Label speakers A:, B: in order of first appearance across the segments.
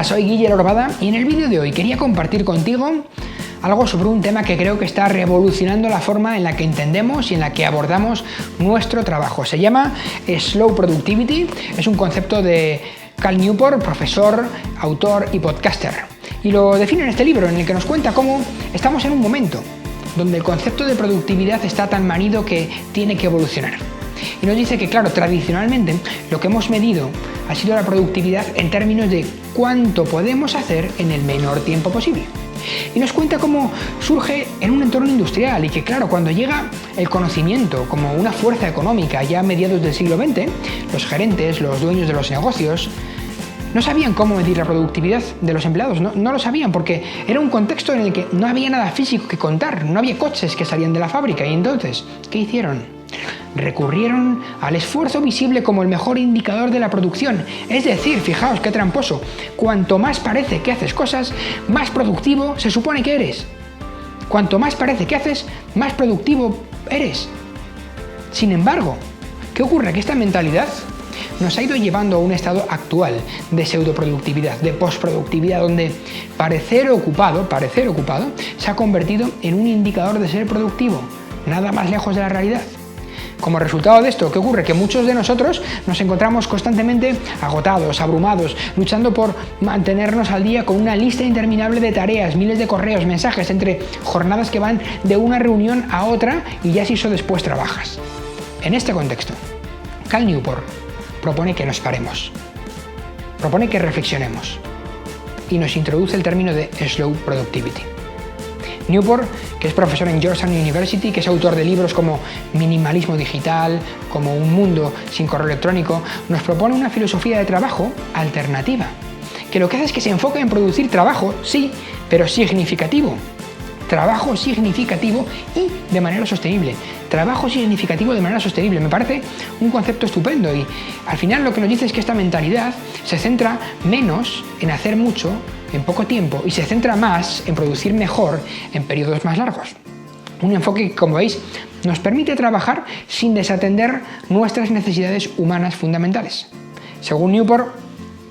A: soy Guille Lorbada y en el vídeo de hoy quería compartir contigo algo sobre un tema que creo que está revolucionando la forma en la que entendemos y en la que abordamos nuestro trabajo. Se llama Slow Productivity, es un concepto de Cal Newport, profesor, autor y podcaster. Y lo define en este libro, en el que nos cuenta cómo estamos en un momento donde el concepto de productividad está tan manido que tiene que evolucionar. Y nos dice que, claro, tradicionalmente lo que hemos medido ha sido la productividad en términos de cuánto podemos hacer en el menor tiempo posible. Y nos cuenta cómo surge en un entorno industrial y que, claro, cuando llega el conocimiento como una fuerza económica ya a mediados del siglo XX, los gerentes, los dueños de los negocios, no sabían cómo medir la productividad de los empleados, no lo sabían porque era un contexto en el que no había nada físico que contar, no había coches que salían de la fábrica. Y entonces, ¿qué hicieron? Recurrieron al esfuerzo visible como el mejor indicador de la producción. Es decir, fijaos qué tramposo, cuanto más parece que haces cosas, más productivo se supone que eres. Cuanto más parece que haces, más productivo eres. Sin embargo, ¿qué ocurre? Que esta mentalidad nos ha ido llevando a un estado actual de pseudoproductividad, de postproductividad, donde parecer ocupado se ha convertido en un indicador de ser productivo, nada más lejos de la realidad. Como resultado de esto, ¿qué ocurre? Que muchos de nosotros nos encontramos constantemente agotados, abrumados, luchando por mantenernos al día con una lista interminable de tareas, miles de correos, mensajes, entre jornadas que van de una reunión a otra y ya si eso después trabajas. En este contexto, Cal Newport propone que nos paremos, propone que reflexionemos y nos introduce el término de Slow Productivity. Newport, que es profesor en Georgetown University, que es autor de libros como Minimalismo Digital, como Un Mundo sin Correo Electrónico, nos propone una filosofía de trabajo alternativa, que lo que hace es que se enfoque en producir trabajo, sí, pero significativo. Trabajo significativo y de manera sostenible. Trabajo significativo de manera sostenible. Me parece un concepto estupendo y al final lo que nos dice es que esta mentalidad se centra menos en hacer mucho en poco tiempo y se centra más en producir mejor en periodos más largos. Un enfoque que, como veis, nos permite trabajar sin desatender nuestras necesidades humanas fundamentales. Según Newport,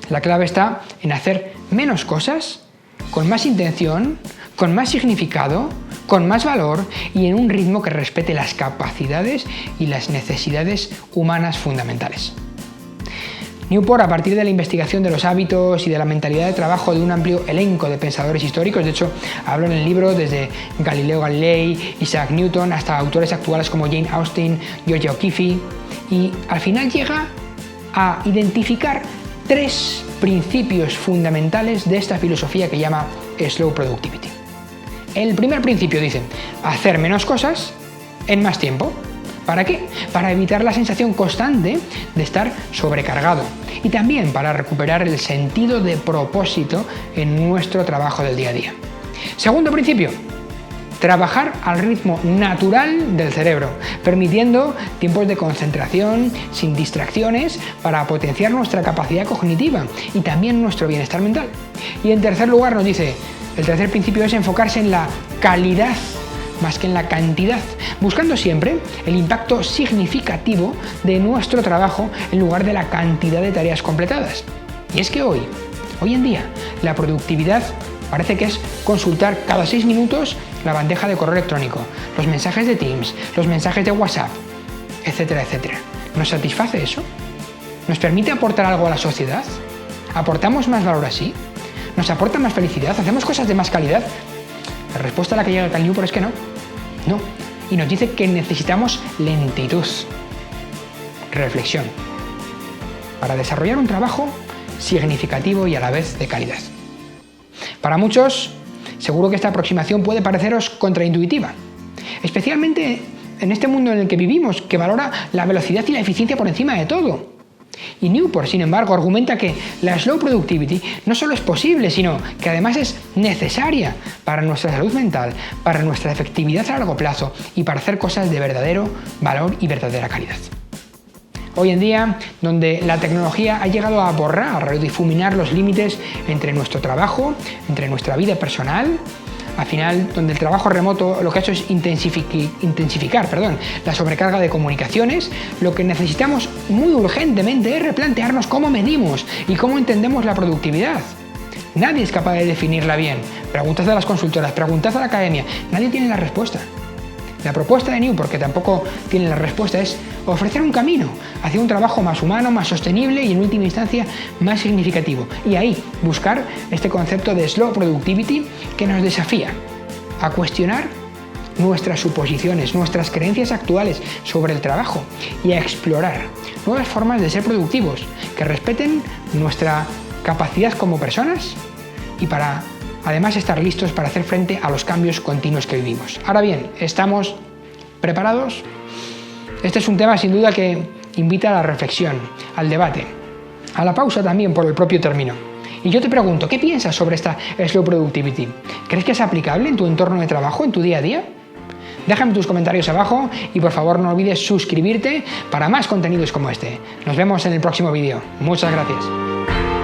A: la clave está en hacer menos cosas con más intención, con más significado, con más valor y en un ritmo que respete las capacidades y las necesidades humanas fundamentales. Newport, a partir de la investigación de los hábitos y de la mentalidad de trabajo de un amplio elenco de pensadores históricos, de hecho hablo en el libro desde Galileo Galilei, Isaac Newton, hasta autores actuales como Jane Austen, Georgia O'Keeffe, y al final llega a identificar 3 principios fundamentales de esta filosofía que llama Slow Productivity. El primer principio dice, hacer menos cosas en más tiempo. ¿Para qué? Para evitar la sensación constante de estar sobrecargado y también para recuperar el sentido de propósito en nuestro trabajo del día a día. Segundo principio, trabajar al ritmo natural del cerebro, permitiendo tiempos de concentración sin distracciones para potenciar nuestra capacidad cognitiva y también nuestro bienestar mental. Y en tercer lugar nos dice, el tercer principio es enfocarse en la calidad más que en la cantidad, buscando siempre el impacto significativo de nuestro trabajo en lugar de la cantidad de tareas completadas. Y es que hoy en día, la productividad parece que es consultar cada 6 minutos la bandeja de correo electrónico, los mensajes de Teams, los mensajes de WhatsApp, etcétera, etcétera. ¿Nos satisface eso? ¿Nos permite aportar algo a la sociedad? ¿Aportamos más valor así? ¿Nos aporta más felicidad? ¿Hacemos cosas de más calidad? La respuesta a la que llega Cal Newport es que no. No. Y nos dice que necesitamos lentitud, reflexión, para desarrollar un trabajo significativo y a la vez de calidad. Para muchos, seguro que esta aproximación puede pareceros contraintuitiva, especialmente en este mundo en el que vivimos, que valora la velocidad y la eficiencia por encima de todo. Y Newport, sin embargo, argumenta que la slow productivity no solo es posible, sino que además es necesaria para nuestra salud mental, para nuestra efectividad a largo plazo y para hacer cosas de verdadero valor y verdadera calidad. Hoy en día, donde la tecnología ha llegado a borrar o difuminar los límites entre nuestro trabajo, entre nuestra vida personal, al final, donde el trabajo remoto lo que ha hecho es intensificar la sobrecarga de comunicaciones, lo que necesitamos muy urgentemente es replantearnos cómo medimos y cómo entendemos la productividad. Nadie es capaz de definirla bien. Preguntad a las consultoras, preguntad a la academia, nadie tiene la respuesta. La propuesta de New, porque tampoco tiene la respuesta, es ofrecer un camino hacia un trabajo más humano, más sostenible y en última instancia más significativo. Y ahí buscar este concepto de Slow Productivity que nos desafía a cuestionar nuestras suposiciones, nuestras creencias actuales sobre el trabajo y a explorar nuevas formas de ser productivos que respeten nuestra capacidad como personas y para además estar listos para hacer frente a los cambios continuos que vivimos. Ahora bien, ¿estamos preparados? Este es un tema sin duda que invita a la reflexión, al debate, a la pausa también por el propio término. Y yo te pregunto, ¿qué piensas sobre esta Slow Productivity? ¿Crees que es aplicable en tu entorno de trabajo, en tu día a día? Déjame tus comentarios abajo y por favor no olvides suscribirte para más contenidos como este. Nos vemos en el próximo vídeo. Muchas gracias.